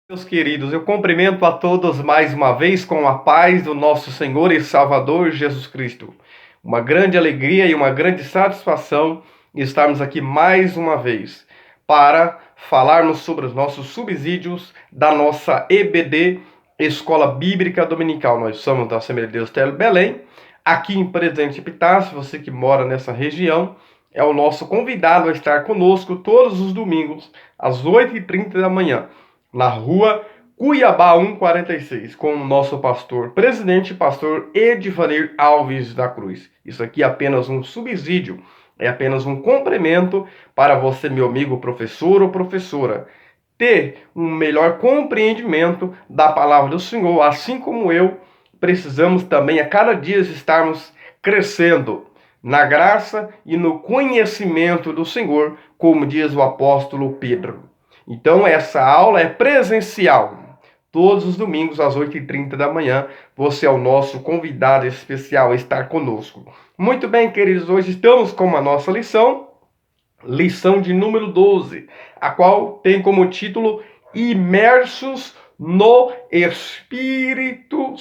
Meus queridos, eu cumprimento a todos mais uma vez com a paz do nosso Senhor e Salvador Jesus Cristo. Uma grande alegria e uma grande satisfação estarmos aqui mais uma vez para falarmos sobre os nossos subsídios da nossa EBD, Escola Bíblica Dominical. Nós somos da Assembleia de Deus Telo Belém, aqui em Presidente Epitácio. Você que mora nessa região é o nosso convidado a estar conosco todos os domingos às 8h30 da manhã. Na rua Cuiabá 146, com o nosso pastor presidente, pastor Edivanir Alves da Cruz. Isso aqui é apenas um subsídio, é apenas um complemento para você, meu amigo professor ou professora, ter um melhor compreendimento da palavra do Senhor, assim como eu, precisamos também a cada dia estarmos crescendo na graça e no conhecimento do Senhor, como diz o apóstolo Pedro. Então, essa aula é presencial. Todos os domingos, às 8h30 da manhã, você é o nosso convidado especial a estar conosco. Muito bem, queridos, hoje estamos com a nossa lição de número 12, a qual tem como título Imersos no Espírito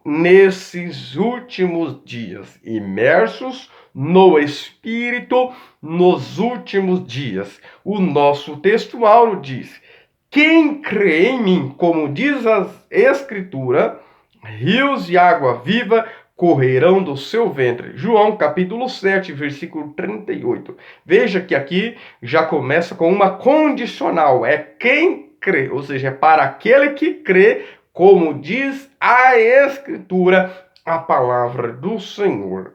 nesses últimos dias. Imersos no Espírito nos últimos dias. O nosso textuário diz: quem crê em mim, como diz a Escritura, rios de água viva correrão do seu ventre. João capítulo 7, versículo 38. Veja que aqui já começa com uma condicional. É quem crê, ou seja, é para aquele que crê, como diz a Escritura, a palavra do Senhor.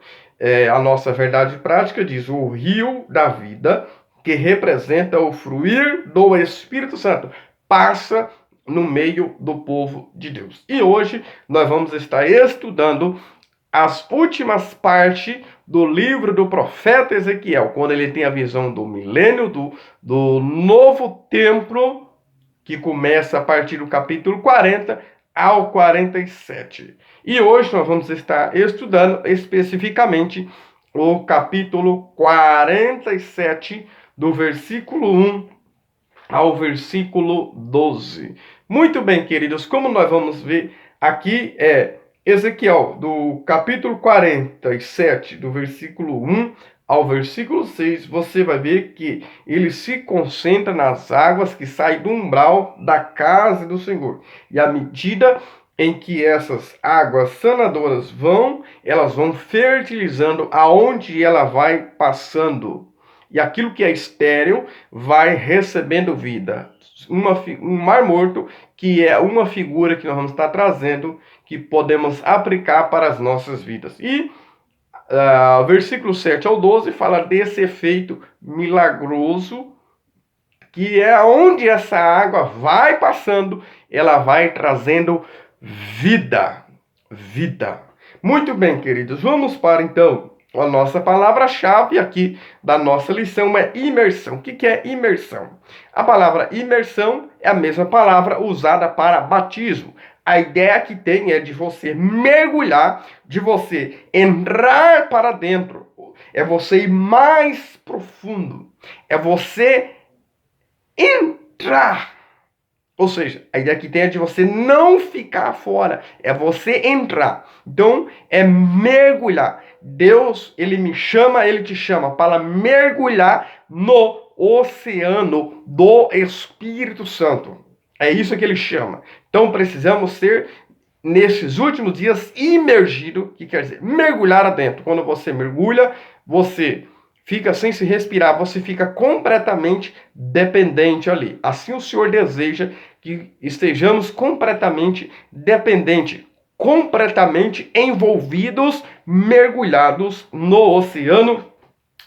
A nossa verdade prática diz: o rio da vida, que representa o fluir do Espírito Santo, passa no meio do povo de Deus. E hoje nós vamos estar estudando as últimas partes do livro do profeta Ezequiel, quando ele tem a visão do milênio, do novo templo, que começa a partir do capítulo 40 ao 47. E hoje nós vamos estar estudando especificamente o capítulo 47, do versículo 1 ao versículo 12. Muito bem, queridos, como nós vamos ver aqui Ezequiel, do capítulo 47, do versículo 1 ao versículo 6, você vai ver que ele se concentra nas águas que saem do umbral da casa do Senhor. E à medida em que essas águas sanadoras elas vão fertilizando aonde ela vai passando. E aquilo que é estéril vai recebendo vida. Um mar morto, que é uma figura que nós vamos estar trazendo, que podemos aplicar para as nossas vidas. E versículo 7 ao 12 fala desse efeito milagroso, que é onde essa água vai passando, ela vai trazendo vida. Muito bem, queridos, vamos para então a nossa palavra-chave aqui da nossa lição é imersão. O que é imersão? A palavra imersão é a mesma palavra usada para batismo. A ideia que tem é de você mergulhar, de você entrar para dentro. É você ir mais profundo. É você entrar. Ou seja, a ideia que tem é de você não ficar fora. É você entrar. Então, é mergulhar. Deus, ele me chama, ele te chama para mergulhar no oceano do Espírito Santo. É isso que ele chama. Então, precisamos ser, nesses últimos dias, imergido, que quer dizer mergulhar adentro. Quando você mergulha, você fica sem se respirar, você fica completamente dependente ali. Assim o Senhor deseja que estejamos completamente dependentes, completamente envolvidos, mergulhados no oceano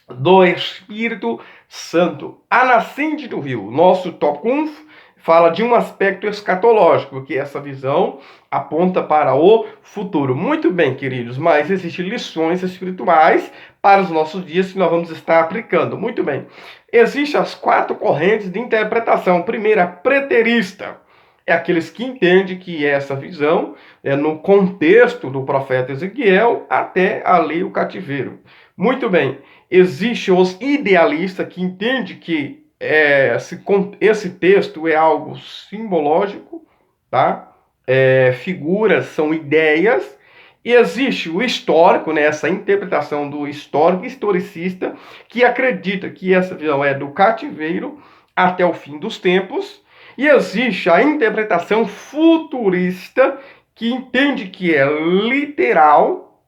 do Espírito Santo. A nascente do rio, nosso tópico 1, fala de um aspecto escatológico, que essa visão aponta para o futuro. Muito bem, queridos, mas existem lições espirituais para os nossos dias que nós vamos estar aplicando. Muito bem. Existem as 4 correntes de interpretação. Primeira, preterista. É aqueles que entendem que essa visão é no contexto do profeta Ezequiel até ali o cativeiro. Muito bem. Existem os idealistas que entendem que esse texto é algo simbológico, tá? Figuras são ideias, e existe o histórico, né, essa interpretação do histórico historicista, que acredita que essa visão é do cativeiro até o fim dos tempos, e existe a interpretação futurista, que entende que é literal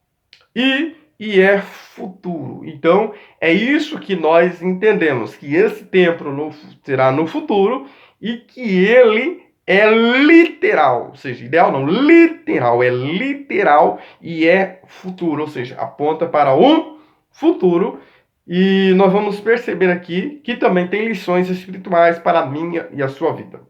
e é futuro. Então, é isso que nós entendemos, que esse templo será no futuro e que ele é literal, ou seja, ideal não, literal, é literal e é futuro, ou seja, aponta para um futuro. E nós vamos perceber aqui que também tem lições espirituais para a minha e a sua vida.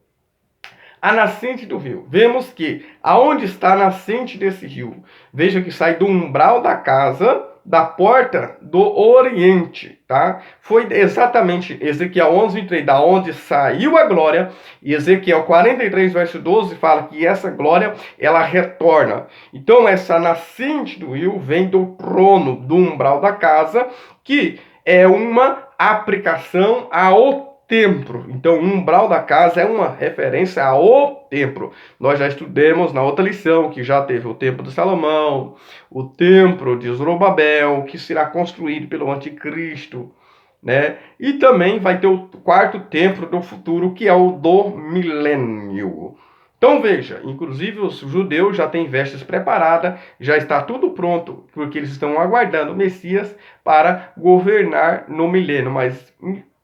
A nascente do rio. Vemos que aonde está a nascente desse rio? Veja que sai do umbral da casa, da porta do oriente, tá? Foi exatamente Ezequiel 11:23, da onde saiu a glória, e Ezequiel 43, verso 12, fala que essa glória, ela retorna. Então, essa nascente do rio vem do trono, do umbral da casa, que é uma aplicação ao templo. Então, o umbral da casa é uma referência ao templo. Nós já estudamos na outra lição que já teve o templo de Salomão, o templo de Zorobabel, que será construído pelo anticristo, né? E também vai ter o quarto templo do futuro, que é o do milênio. Então veja, inclusive os judeus já têm vestes preparadas, já está tudo pronto, porque eles estão aguardando o Messias para governar no milênio, mas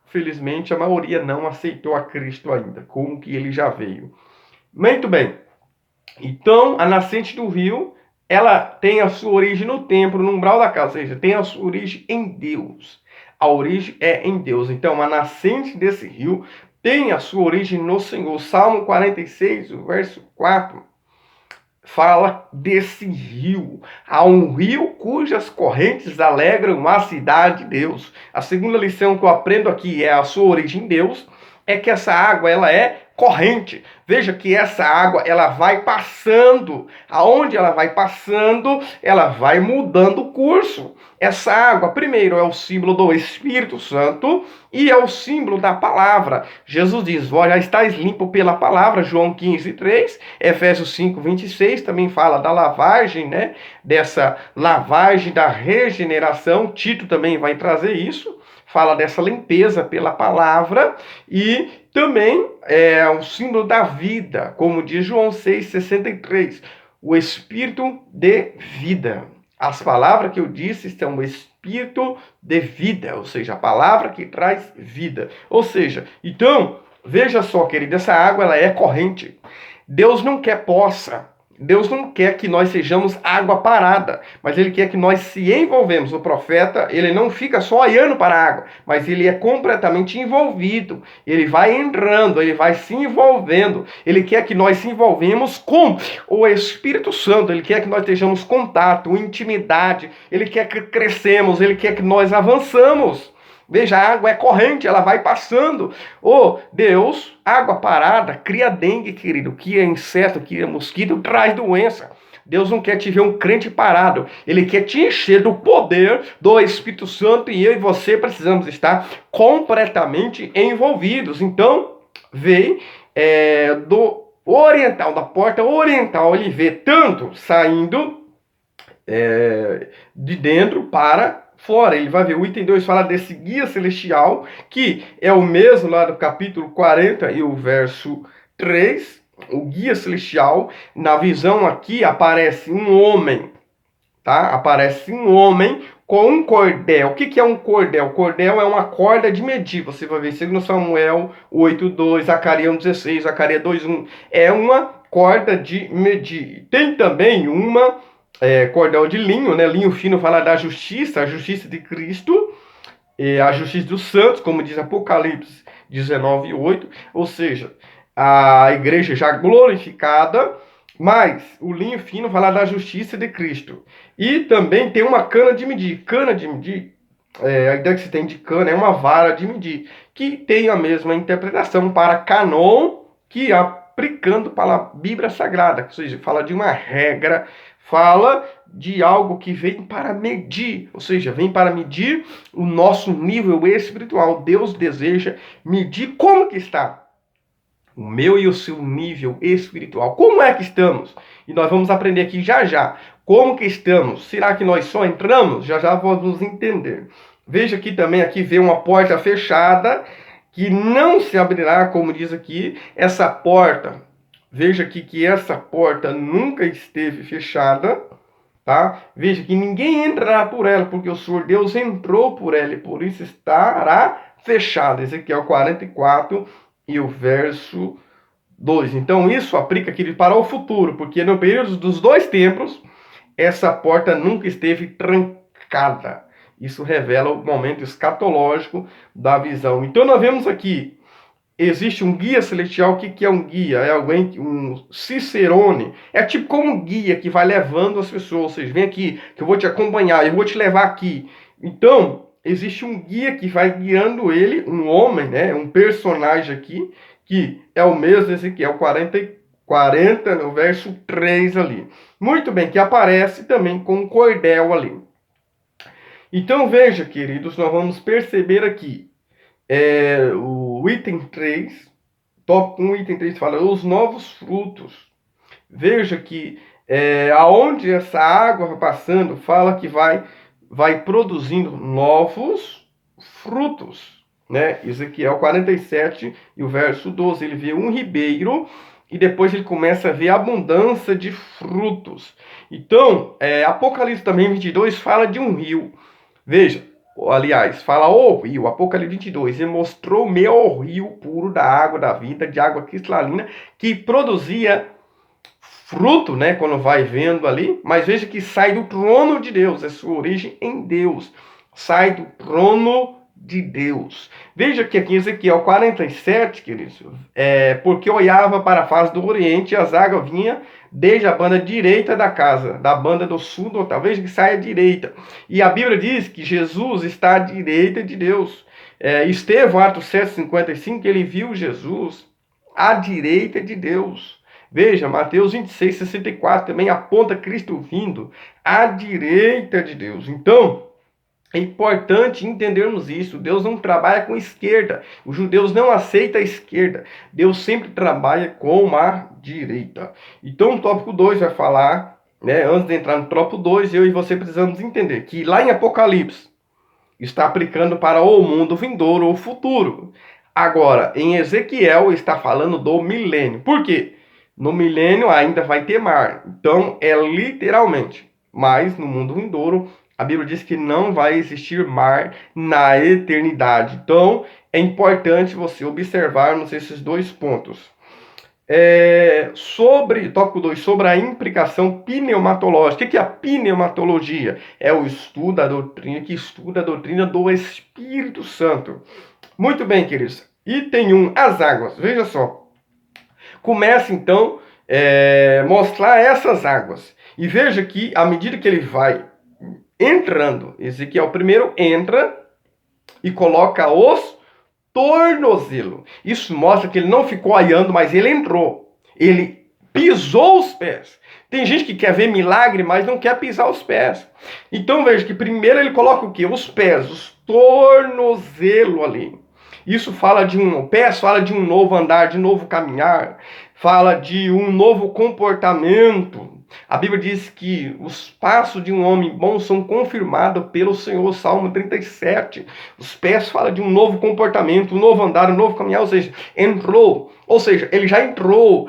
infelizmente, a maioria não aceitou a Cristo ainda, como que ele já veio. Muito bem. Então, a nascente do rio, ela tem a sua origem no templo, no umbral da casa, ou seja, tem a sua origem em Deus. A origem é em Deus. Então, a nascente desse rio tem a sua origem no Senhor. Salmo 46, o verso 4, fala desse rio. Há um rio cujas correntes alegram a cidade de Deus. A segunda lição que eu aprendo aqui é a sua origem em Deus, é que essa água ela é corrente. Veja que essa água ela vai passando. Aonde ela vai passando, ela vai mudando o curso. Essa água, primeiro, é o símbolo do Espírito Santo e é o símbolo da palavra. Jesus diz, vós já estáis limpo pela palavra, João 15:3, Efésios 5:26, também fala da lavagem, né? Dessa lavagem da regeneração. Tito também vai trazer isso. Fala dessa limpeza pela palavra e também é o símbolo da vida, como diz João 6:63, o espírito de vida. As palavras que eu disse são o espírito de vida, ou seja, a palavra que traz vida. Ou seja, então, veja só, querido, essa água ela é corrente. Deus não quer poça. Deus não quer que nós sejamos água parada, mas Ele quer que nós se envolvemos. O profeta, ele não fica só olhando para a água, mas ele é completamente envolvido. Ele vai entrando, ele vai se envolvendo. Ele quer que nós se envolvemos com o Espírito Santo. Ele quer que nós tenhamos contato, intimidade. Ele quer que crescemos, ele quer que nós avançamos. Veja, a água é corrente, ela vai passando. Oh, Deus, água parada, cria dengue, querido, cria inseto, cria mosquito, traz doença. Deus não quer te ver um crente parado. Ele quer te encher do poder do Espírito Santo e eu e você precisamos estar completamente envolvidos. Então, vem do oriental, da porta oriental, ele vê tanto saindo de dentro para fora. Ele vai ver, o item 2 fala desse guia celestial, que é o mesmo lá do capítulo 40 e o verso 3, o guia celestial. Na visão aqui aparece um homem, tá? Aparece um homem com um cordel. O que é um cordel? Cordel é uma corda de medir. Você vai ver 2 Samuel 8:2, Zacarias 1:16, Zacarias 2:1. É uma corda de medir. Tem também uma cordel de linho, né? Linho fino fala da justiça, a justiça de Cristo, e a justiça dos santos, como diz Apocalipse 19:8, ou seja, a igreja já glorificada, mas o linho fino fala da justiça de Cristo. E também tem uma cana de medir. Cana de medir, a ideia que se tem de cana é uma vara de medir, que tem a mesma interpretação para canon, que aplicando para a Bíblia Sagrada, ou seja, fala de uma regra, fala de algo que vem para medir, ou seja, vem para medir o nosso nível espiritual. Deus deseja medir como que está o meu e o seu nível espiritual. Como é que estamos? E nós vamos aprender aqui já já. Como que estamos? Será que nós só entramos? Já já vamos entender. Veja aqui também, aqui vê uma porta fechada que não se abrirá, como diz aqui, essa porta. Veja aqui que essa porta nunca esteve fechada, tá? Veja que ninguém entrará por ela, porque o Senhor Deus entrou por ela e por isso estará fechada. Ezequiel 44 e o verso 2. Então isso aplica aqui para o futuro, porque no período dos dois tempos, essa porta nunca esteve trancada. Isso revela o momento escatológico da visão. Então nós vemos aqui, existe um guia celestial. O que é um guia? É alguém, um cicerone. É tipo como um guia que vai levando as pessoas. Ou seja, vem aqui, que eu vou te acompanhar, eu vou te levar aqui. Então, existe um guia que vai guiando ele, um homem, né? Um personagem aqui, que é o mesmo Ezequiel 40, no verso 3 ali. Muito bem, que aparece também com um cordel ali. Então, veja, queridos, nós vamos perceber aqui, o item 3, tópico 1, item 3, fala os novos frutos. Veja que aonde essa água vai passando, fala que vai produzindo novos frutos, né? Ezequiel 47 e o verso 12, ele vê um ribeiro e depois ele começa a ver abundância de frutos. Então, Apocalipse também 22 fala de um rio. Veja, aliás, fala o rio, Apocalipse 22, e mostrou-me o rio puro da água da vida, de água cristalina, que produzia fruto, né, quando vai vendo ali, mas veja que sai do trono de Deus, é sua origem em Deus, sai do trono de Deus. Veja que aqui em Ezequiel 47, queridos, porque olhava para a face do oriente e as águas vinham desde a banda direita da casa, da banda do sul do altar. Veja que sai à direita. E a Bíblia diz que Jesus está à direita de Deus. Estevão, Atos 7,55, ele viu Jesus à direita de Deus. Veja, Mateus 26,64 também aponta Cristo vindo à direita de Deus. Então, é importante entendermos isso. Deus não trabalha com esquerda. Os judeus não aceitam a esquerda. Deus sempre trabalha com a direita. Então, o tópico 2 vai falar, né, antes de entrar no tópico 2, eu e você precisamos entender que lá em Apocalipse está aplicando para o mundo vindouro, o futuro. Agora, em Ezequiel está falando do milênio. Por quê? No milênio ainda vai ter mar. Então, é literalmente. Mas no mundo vindouro, a Bíblia diz que não vai existir mar na eternidade. Então, é importante você observarmos esses dois pontos. Tópico 2, sobre a implicação pneumatológica. O que é a pneumatologia? É o estudo da doutrina, que estuda a doutrina do Espírito Santo. Muito bem, queridos. Item 1, as águas. Veja só. Começa, então, mostrar essas águas. E veja que, à medida que ele vai entrando, Ezequiel primeiro entra e coloca os tornozelos. Isso mostra que ele não ficou olhando, mas ele entrou. Ele pisou os pés. Tem gente que quer ver milagre, mas não quer pisar os pés. Então veja que primeiro ele coloca o quê? Os pés, os tornozelos ali. Isso fala de pés fala de um novo andar, de novo caminhar, fala de um novo comportamento. A Bíblia diz que os passos de um homem bom são confirmados pelo Senhor, Salmo 37. Os pés falam de um novo comportamento, um novo andar, um novo caminhar, ou seja, ele já entrou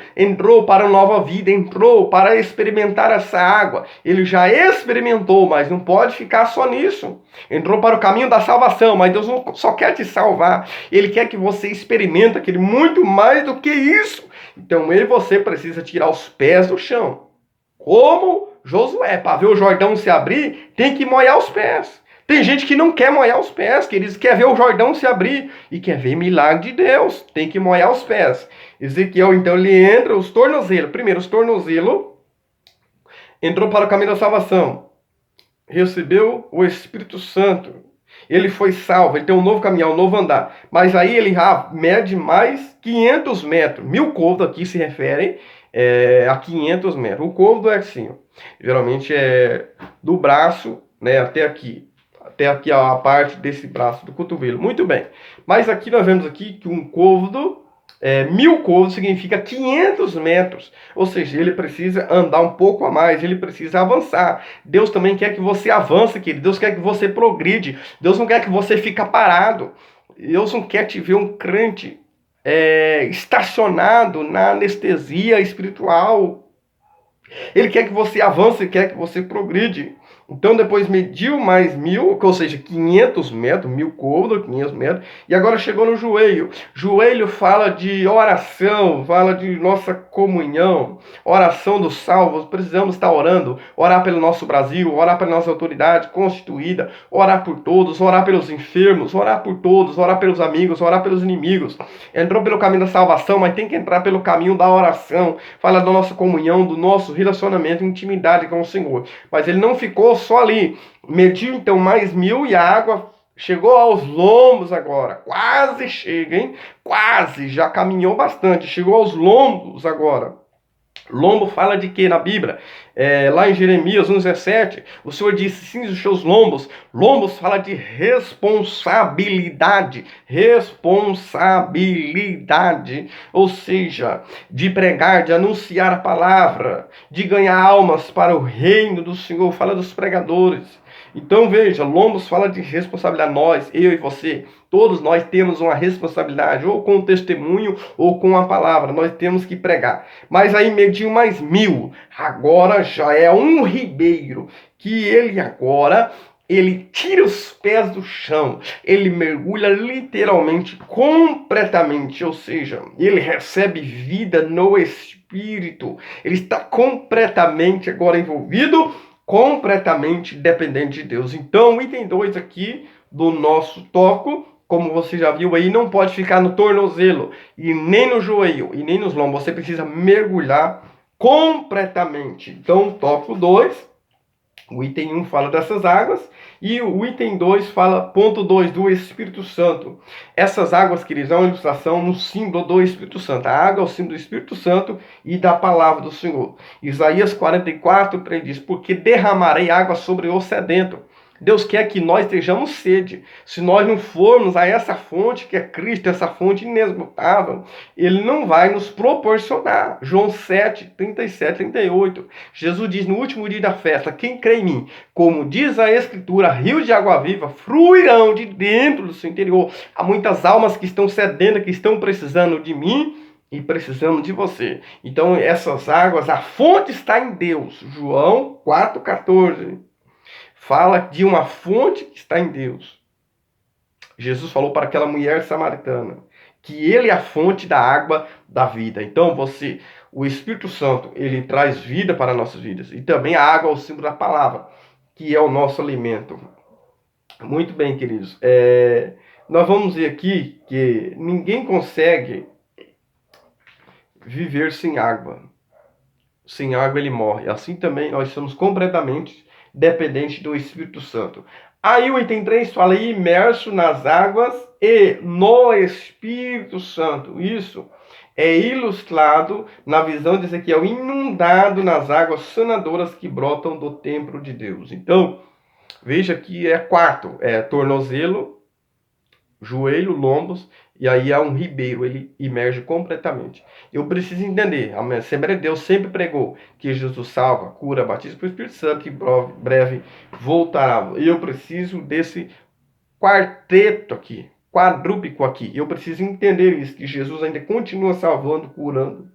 para uma nova vida, entrou para experimentar essa água. Ele já experimentou, mas não pode ficar só nisso. Entrou para o caminho da salvação, mas Deus não só quer te salvar, Ele quer que você experimente aquele muito mais do que isso. Então você precisa tirar os pés do chão. Como Josué, para ver o Jordão se abrir, tem que molhar os pés. Tem gente que não quer molhar os pés, que eles querem ver o Jordão se abrir e quer ver milagre de Deus. Tem que molhar os pés. Ezequiel, então, ele entra, os tornozelos. Primeiro, os tornozelos. Entrou para o caminho da salvação. Recebeu o Espírito Santo. Ele foi salvo, ele tem um novo caminhar, um novo andar. Mas aí ele mede mais 500 metros. 1000 côvados aqui se referem a 500 metros. O côvado é assim, ó, geralmente é do braço, né, até aqui. Até aqui a parte desse braço do cotovelo. Muito bem. Mas aqui nós vemos aqui que um côvado, 1000 côvados significa 500 metros. Ou seja, ele precisa andar um pouco a mais, ele precisa avançar. Deus também quer que você avance, querido. Deus quer que você progride. Deus não quer que você fique parado. Deus não quer te ver um crente estacionado na anestesia espiritual. Ele quer que você avance, quer que você progride. Então depois mediu mais 1000, ou seja, 500 metros, 1000 côvados, 500 metros, e agora chegou no joelho. Joelho fala de oração, fala de nossa comunhão, oração dos salvos. Precisamos estar orando, orar pelo nosso Brasil, orar pela nossa autoridade constituída, orar por todos, orar pelos enfermos, orar por todos, orar pelos amigos, orar pelos inimigos. Entrou pelo caminho da salvação, mas tem que entrar pelo caminho da oração. Fala da nossa comunhão, do nosso relacionamento, intimidade com o Senhor. Mas ele não ficou só ali. Mediu então mais 1000 e a água chegou aos lombos agora. Quase chega, hein? Quase, já caminhou bastante. Chegou aos lombos agora. Lombo fala de quê na Bíblia? Lá em Jeremias 1,17, o Senhor disse, cinge os seus lombos. Lombos fala de responsabilidade. Responsabilidade. Ou seja, de pregar, de anunciar a palavra, de ganhar almas para o reino do Senhor. Fala dos pregadores. Então veja, lombos fala de responsabilidade. Nós, eu e você, todos nós temos uma responsabilidade, ou com o testemunho, ou com a palavra. Nós temos que pregar. Mas aí mediu mais 1000. Agora já é um ribeiro, que ele tira os pés do chão, ele mergulha literalmente, completamente, ou seja, ele recebe vida no Espírito. Ele está completamente agora envolvido, completamente dependente de Deus. Então, o item 2 aqui do nosso tópico, como você já viu aí, não pode ficar no tornozelo, e nem no joelho, e nem nos lombos. Você precisa mergulhar completamente. Então, tópico 2, o item 1 fala dessas águas, e o item 2 fala, ponto 2, do Espírito Santo. Essas águas, queridos, é uma ilustração no símbolo do Espírito Santo. A água é o símbolo do Espírito Santo e da palavra do Senhor. Isaías 44:3 diz, porque derramarei água sobre o sedento. Deus quer que nós estejamos sede. Se nós não formos a essa fonte que é Cristo, essa fonte inesgotável, Ele não vai nos proporcionar. João 7:37-38. Jesus diz no último dia da festa, quem crê em mim, como diz a Escritura, rios de água viva fluirão de dentro do seu interior. Há muitas almas que estão sedentas, que estão precisando de mim, e precisamos de você. Então essas águas, a fonte está em Deus. João 4:14. Fala de uma fonte que está em Deus. Jesus falou para aquela mulher samaritana que ele é a fonte da água da vida. Então o Espírito Santo, ele traz vida para nossas vidas. E também a água é o símbolo da palavra, que é o nosso alimento. Muito bem, queridos. Nós vamos ver aqui que ninguém consegue viver sem água. Sem água ele morre. Assim também nós somos completamente dependente do Espírito Santo. Aí o item 3 fala imerso nas águas e no Espírito Santo. Isso é ilustrado na visão de Ezequiel, inundado nas águas sanadoras que brotam do templo de Deus. Então, veja que é 4, tornozelo, joelho, lombos, e aí há um ribeiro, ele imerge completamente. Eu preciso entender, a Assembleia de Deus sempre pregou que Jesus salva, cura, batiza com o Espírito Santo e breve voltará. Eu preciso desse quarteto aqui, quadrúpico aqui. Eu preciso entender isso, que Jesus ainda continua salvando, curando,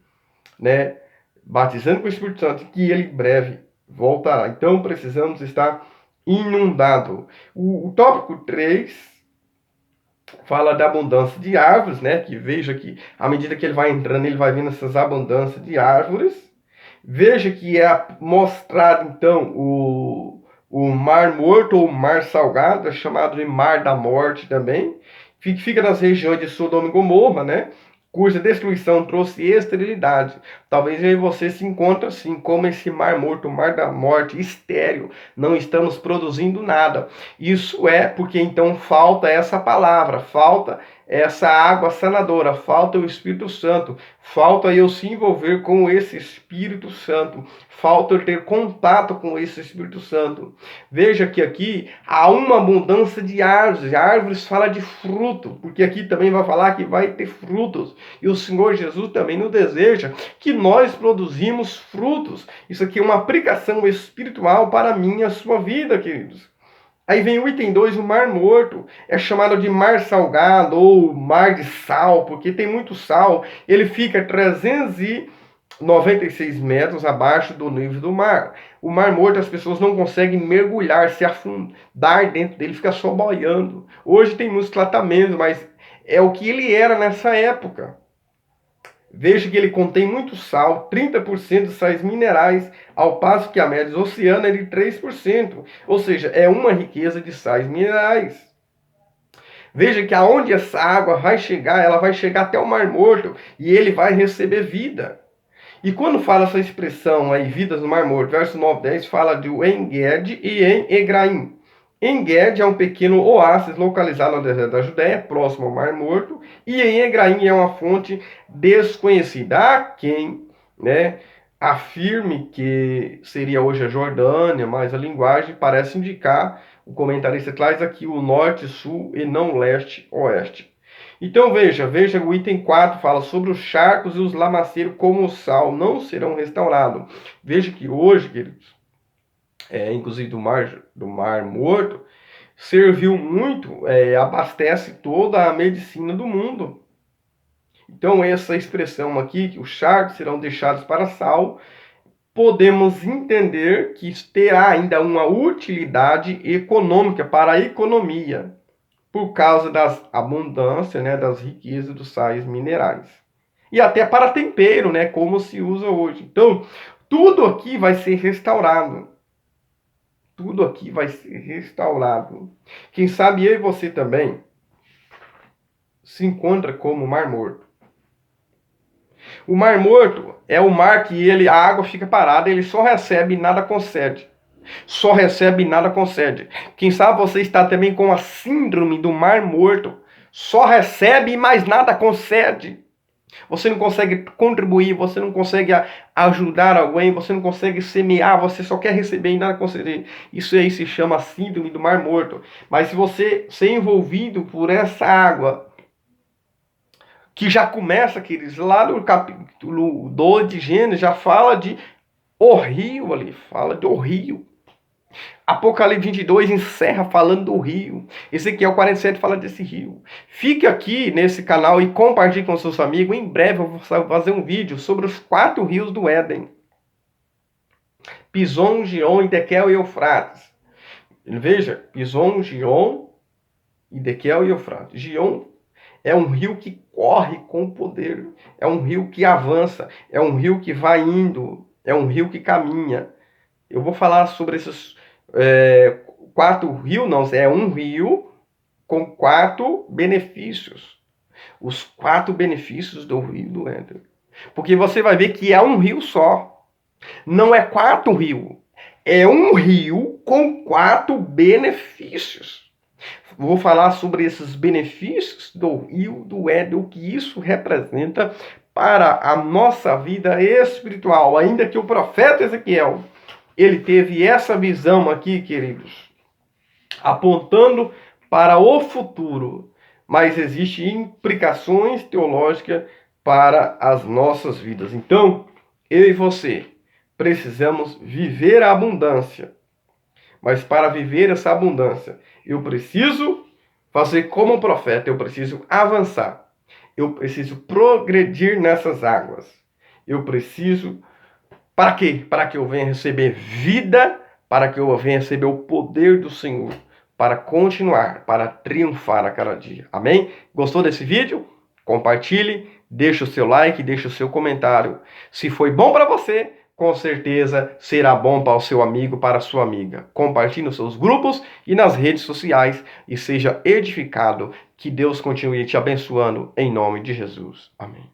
né? Batizando com o Espírito Santo, que ele breve voltará. Então precisamos estar inundado. O tópico 3 fala da abundância de árvores, né? Que veja que à medida que ele vai entrando, ele vai vendo essas abundâncias de árvores. Veja que é mostrado então o mar morto ou mar salgado, é chamado de mar da morte também. Fica nas regiões de Sodoma e Gomorra, né? cuja destruição trouxe esterilidade. Talvez eu e você se encontre assim, como esse mar morto, o mar da morte, estéril. Não estamos produzindo nada. Isso é porque então falta essa palavra, falta essa água sanadora, falta o Espírito Santo, falta eu se envolver com esse Espírito Santo, falta eu ter contato com esse Espírito Santo. Veja que aqui há uma abundância de árvores. Árvores fala de fruto, porque aqui também vai falar que vai ter frutos. E o Senhor Jesus também nos deseja que nós produzimos frutos. Isso aqui é uma aplicação espiritual para a minha e a sua vida, queridos. Aí vem o item 2, o Mar Morto. É chamado de mar salgado ou mar de sal, porque tem muito sal. Ele fica 396 metros abaixo do nível do mar. O Mar Morto, as pessoas não conseguem mergulhar, se afundar dentro dele, fica só boiando. Hoje tem muitos tratamentos, mas é o que ele era nessa época. Veja que ele contém muito sal, 30% de sais minerais, ao passo que a média oceana é de 3%. Ou seja, é uma riqueza de sais minerais. Veja que aonde essa água vai chegar, ela vai chegar até o Mar Morto e ele vai receber vida. E quando fala essa expressão aí, vidas no Mar Morto, verso 9 e 10, fala de En-Gedi e En-Egraim. En-Gedi é um pequeno oásis localizado no deserto da Judéia, próximo ao Mar Morto, e En-Egraim é uma fonte desconhecida. Há quem, afirme que seria hoje a Jordânia, mas a linguagem parece indicar, o comentarista traz aqui o norte, sul e não leste, oeste. Então veja o item 4 fala sobre os charcos e os lamaceiros como o sal não serão restaurados. Veja que hoje, queridos, inclusive do mar Morto, serviu muito, abastece toda a medicina do mundo. Então essa expressão aqui, que os charcos serão deixados para sal, podemos entender que terá ainda uma utilidade econômica para a economia, por causa das abundâncias, das riquezas dos sais minerais. E até para tempero, como se usa hoje. Então, tudo aqui vai ser restaurado. Tudo aqui vai ser restaurado. Quem sabe eu e você também se encontra como o Mar Morto. O Mar Morto é o mar que a água fica parada, ele só recebe e nada concede. Só recebe e nada concede. Quem sabe você está também com a síndrome do Mar Morto. Só recebe e mais nada concede. Você não consegue contribuir, você não consegue ajudar alguém, você não consegue semear, você só quer receber e nada conceder. Isso aí se chama síndrome do Mar Morto. Mas se você ser envolvido por essa água, que já começa, queridos, lá no capítulo 2 de Gênesis, já fala de o rio ali, fala do rio. Apocalipse 22 encerra falando do rio. Ezequiel 47 fala desse rio. Fique aqui nesse canal e compartilhe com seus amigos. Em breve eu vou fazer um vídeo sobre os 4 rios do Éden: Pison, Gion, Idequel e Eufrates. Veja, Pison, Gion, Idequel e Eufrates. Gion é um rio que corre com poder. É um rio que avança. É um rio que vai indo. É um rio que caminha. Eu vou falar sobre esses 4 rios, não, é um rio com 4 benefícios. Os 4 benefícios do rio do Éden. Porque você vai ver que é um rio só. Não é 4 rios. É um rio com 4 benefícios. Vou falar sobre esses benefícios do rio do Éden, o que isso representa para a nossa vida espiritual. Ainda que o profeta Ezequiel, ele teve essa visão aqui, queridos, apontando para o futuro. Mas existem implicações teológicas para as nossas vidas. Então, eu e você precisamos viver a abundância. Mas para viver essa abundância, eu preciso fazer como um profeta, eu preciso avançar. Eu preciso progredir nessas águas. Eu preciso... Para quê? Para que eu venha receber vida, para que eu venha receber o poder do Senhor, para continuar, para triunfar a cada dia. Amém? Gostou desse vídeo? Compartilhe, deixa o seu like, deixa o seu comentário. Se foi bom para você, com certeza será bom para o seu amigo, para a sua amiga. Compartilhe nos seus grupos e nas redes sociais e seja edificado. Que Deus continue te abençoando em nome de Jesus. Amém.